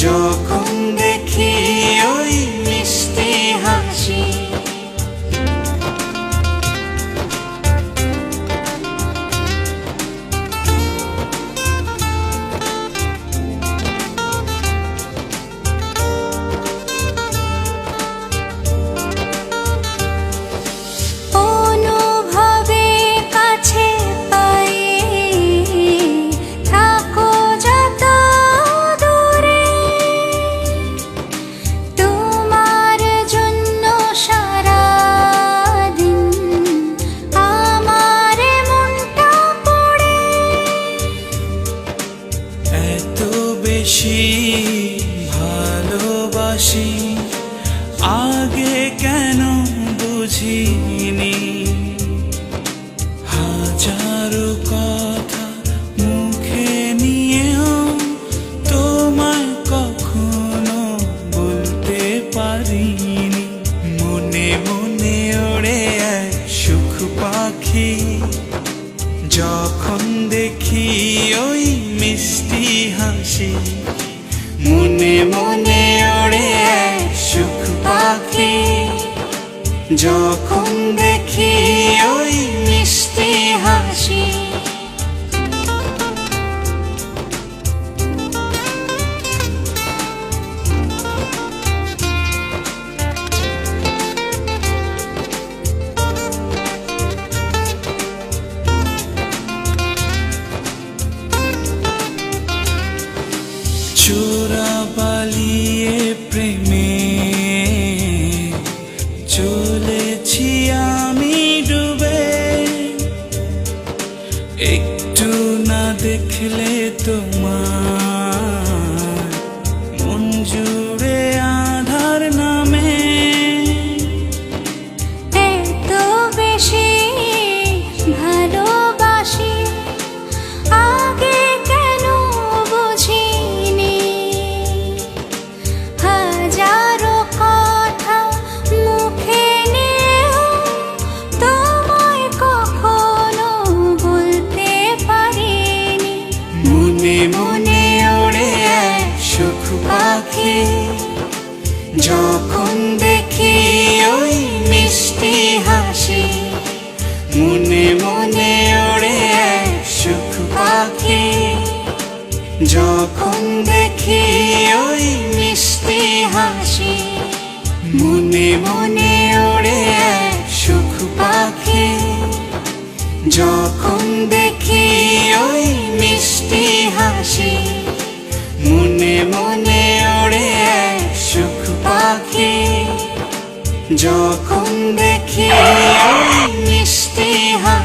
যখন দেখি ওই মিষ্টি হাসি। বেশি ভালোবাসি আগে কেন বুঝিনি, হাজারো কথা মুখে নিয়েও তোমায় কখনো বলতে পারিনি। মনে মনে ওড়ে এক সুখ পাখি, যখন দেখি ওই মিষ্টি হাসি। মনে মনে ওড়ে এক সুখ পাখি, যখন দেখি ওই মিষ্টি হাসি। চোরা পালিয়ে প্রেমে চলেছি আমি ডুবে, একটু না দেখলে তোমার মন জুড়ে আধার নামে। এত বেশি ভালোবাসি আগে কেন বুঝিনি, হাজারো কথা মুখে নিয়েও তোমায় কখনো বলতে পারিনি। মনে মনে ওড়ে এক সুখ পাখি, যখন দেখি ওই মিষ্টি হাসি। মনে মনে ওড়ে এক সুখ পাখি, যখন দেখি ওই মিষ্টি হাসি। মনে মনে ওড়ে এক সুখ পাখি, যখন দেখি ওই মিষ্টি হাসি। মনে মনে ওড়ে এক সুখ পাখি, যখন দেখি ওই মিষ্টি হাসি।